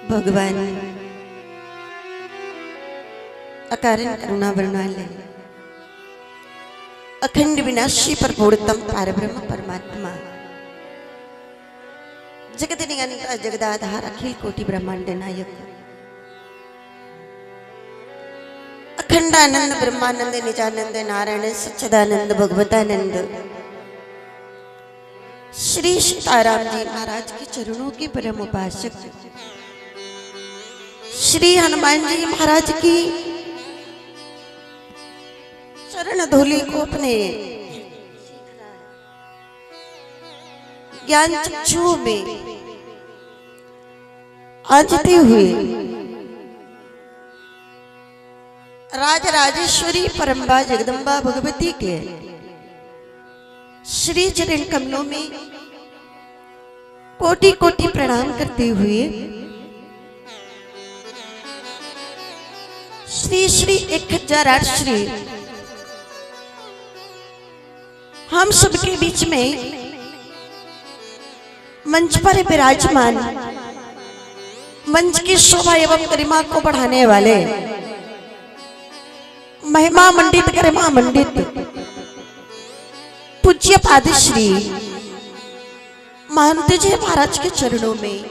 भगवान अकारण करुणा वर्णालय अखंड विनाशी परपूर्णतम पारब्रह्म परमात्मा जगत नियंता जगदाधार अखिल कोटि ब्रह्मांड नायक अखंडानंद ब्रह्मानंद निजानंद नारायण सच्चिदानंद भगवतानंद श्री सीताराम जी महाराज के चरणों के परम उपासक श्री हनुमान जी महाराज की चरण धूलि को अपने ज्ञान चक्षुओं में आजते हुए राजराजेश्वरी परम्बा जगदम्बा भगवती के श्री चरण कमलों में कोटि कोटि प्रणाम करते हुए श्री श्री 1008 श्री हम सबके बीच में मंच पर विराजमान मंच की शोभा एवं गरिमा को बढ़ाने वाले महिमा मंडित गरिमा मंडित पूज्य पादश्री महंत जी महाराज के चरणों में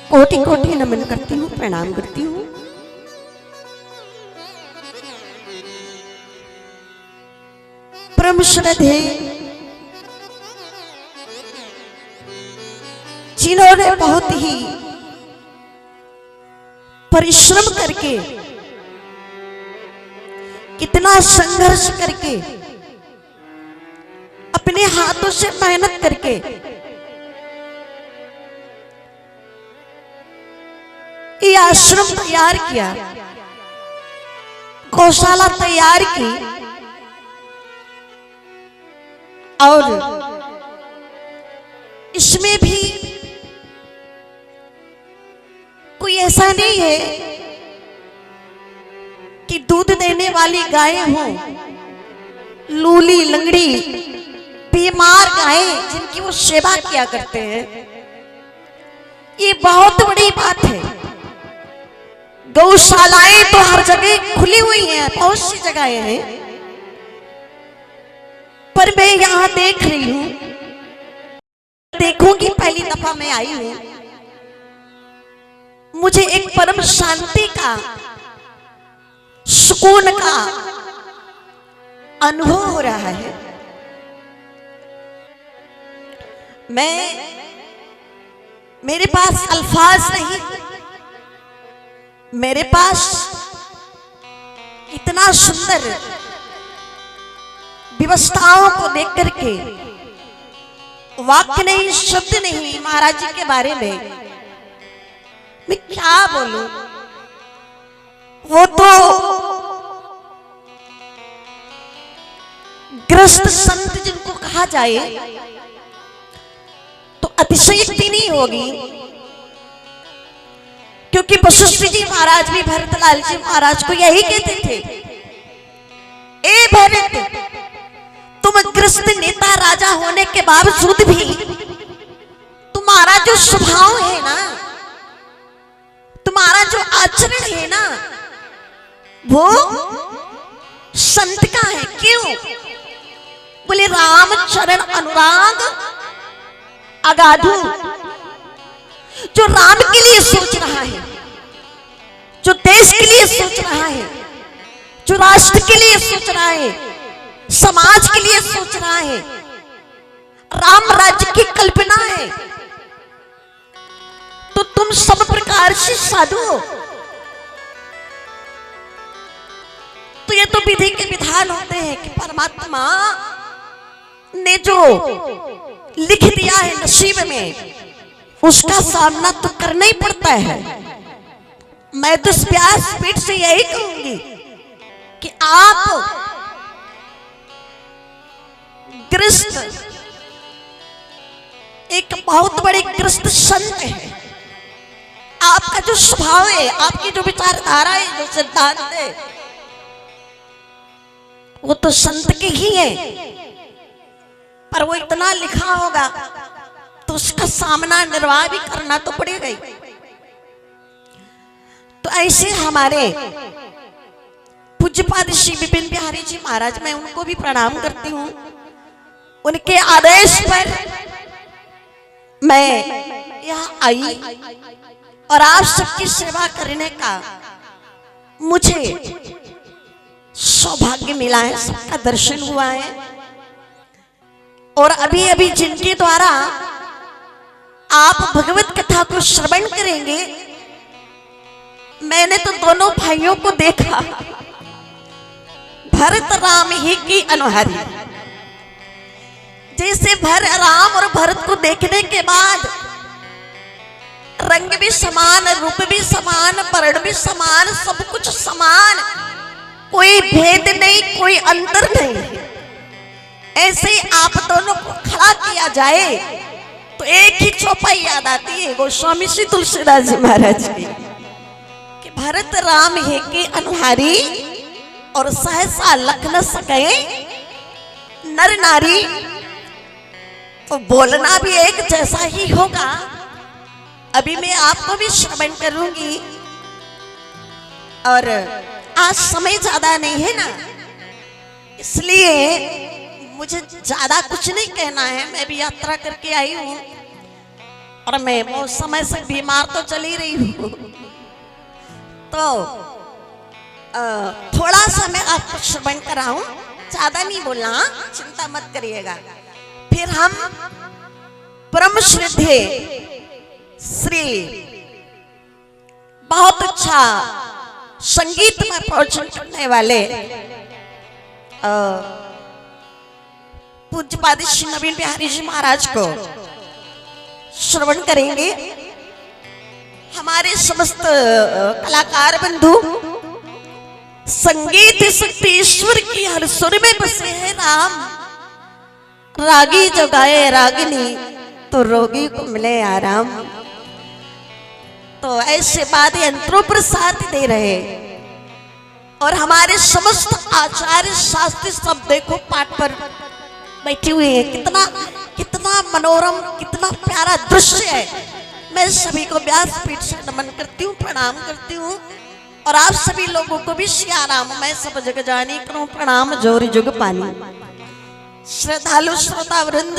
कोटि कोटि नमन करती हूँ, प्रणाम करती हूँ। परम श्रद्धेय जिन्होंने बहुत ही परिश्रम करके कितना संघर्ष करके अपने हाथों से मेहनत करके ये आश्रम तैयार किया, गौशाला तैयार की और इसमें भी कोई ऐसा नहीं है कि दूध देने वाली गायें हों, लूली लंगड़ी बीमार गायें जिनकी वो सेवा किया करते हैं। ये बहुत बड़ी बात है। गौशालाएं तो हर जगह खुली हुई हैं, बहुत सी जगहें हैं, पर मैं यहां देख रही हूं, देखूंगी पहली दफा मैं आई हूं, मुझे एक परम शांति का सुकून का अनुभव हो रहा है। मेरे पास अल्फाज नहीं, मेरे पास इतना सुंदर व्यवस्थाओं को देख करके वाक्य नहीं, शब्द नहीं महाराज जी के बारे में मैं क्या बोलूं। वो तो ग्रस्त संत जिनको कहा जाए तो अतिशयोक्ति नहीं होगी, क्योंकि वशिष्ठ जी महाराज भी भरतलाल जी महाराज को यही कहते थे, ए भरत तुम ग्रस्त नेता राजा होने के बावजूद भी तुम्हारा जो स्वभाव है ना, तुम्हारा जो आचरण है ना, वो संत का है। क्यों? बोले राम चरण अनुराग अगाधु। जो राम के लिए सोच रहा है, जो देश के लिए सोच रहा है, जो राष्ट्र के लिए सोच रहा है, समाज के लिए सोच रहा है, राम राज्य की कल्पना है, तो तुम सब प्रकार से साधु हो। तो ये तो विधि के विधान होते हैं कि परमात्मा ने जो लिख दिया है नसीब में, उसका सामना तो करना ही पड़ता है। मैं तो व्यासपीठ से यही कहूंगी कि आप ग्रस्त, एक बहुत बड़े ग्रस्त संत है। आपका जो स्वभाव है, आपकी जो विचारधारा है, जो सिद्धांत है, वो तो संत के ही है, पर वो इतना लिखा होगा तो उसका सामना निर्वाह भी करना तो पड़ेगा ही। ऐसे हमारे पूज्यपाद श्री विपिन बिहारी जी महाराज, मैं उनको भी प्रणाम करती हूँ। उनके आदेश पर मैं यहाँ आई और आप सबकी सेवा करने का मुझे सौभाग्य मिला है, सबका दर्शन हुआ है। और अभी अभी जिनके द्वारा आप भगवत कथा को श्रवण करेंगे, मैंने तो दोनों भाइयों को देखा, भरत राम ही की अनुहारी। जैसे राम और भरत को देखने के बाद रंग भी समान, रूप भी समान, वर्ण भी समान, सब कुछ समान, कोई भेद नहीं, कोई अंतर नहीं। ऐसे ही आप दोनों को खड़ा किया जाए तो एक ही चौपाई याद आती है गोस्वामी श्री तुलसीदास जी महाराज की, कि भरत राम है के अनुहारी और सहसा लख न सके नर नारी। तो बोलना भी एक जैसा ही होगा। अभी मैं आपको भी श्रवण करूंगी और आज समय ज्यादा नहीं है ना, इसलिए मुझे ज्यादा कुछ नहीं कहना है। मैं भी यात्रा करके आई हूँ और मैं बहुत समय से बीमार तो चली रही हूँ, तो थोड़ा सा मैं आपको श्रवण कराऊं, ज्यादा नहीं बोलना, चिंता मत करिएगा। फिर हम परम श्रद्धेय श्री बहुत अच्छा संगीत में प्रवचन करने वाले पूज्यपाद श्री नवीन बिहारी जी महाराज को श्रवण करेंगे। हमारे समस्त कलाकार बंधु, संगीत शक्ति ईश्वर की हर सुर में बसे हैं राम, रागी जो गाए रागिनी तो रोगी को मिले आराम। तो ऐसे बाद यंत्रों पर साथ दे रहे और हमारे समस्त आचार्य शास्त्री सब देखो पाठ पर बैठे हुए हैं। कितना कितना मनोरम, कितना प्यारा दृश्य है। मैं सभी को व्यासपीठ से नमन करती हूँ, प्रणाम करती हूँ और आप सभी लोगों को भी सिया राम मैं सब जग जानी करूं प्रणाम जोर जुग पानी। श्रद्धालु श्रोता वृंद,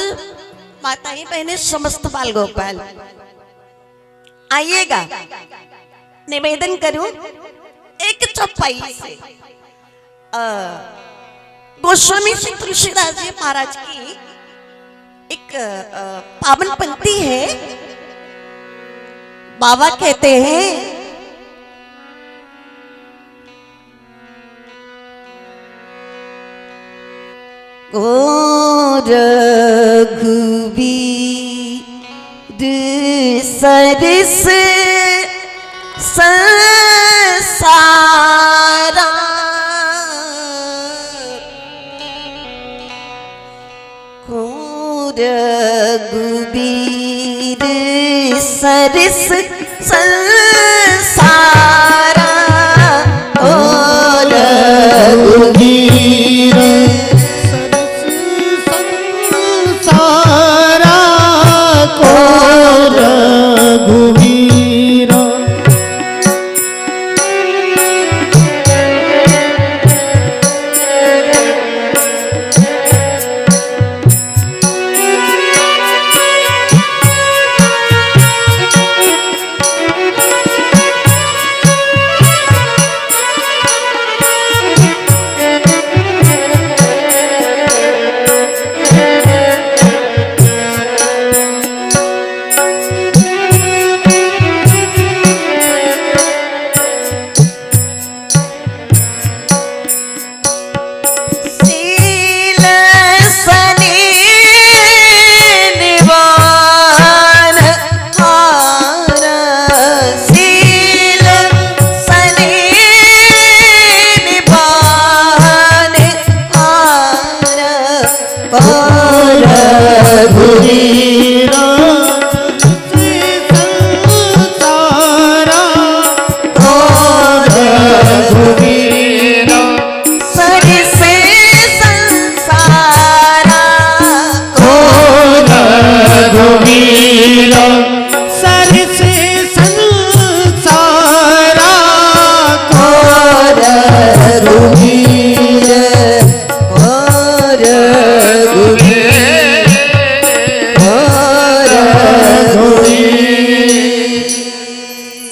माताएं बहनें, समस्त बाल गोपाल, आइएगा, निवेदन करूं एक चौपाई से गोस्वामी श्री तुलसीदास जी महाराज की एक पावन पंक्ति है। बाबा कहते हैं, ओ रघुबीर सरस संसारा, ओ रघुबीर सरस संसारा, ओ रघुबीर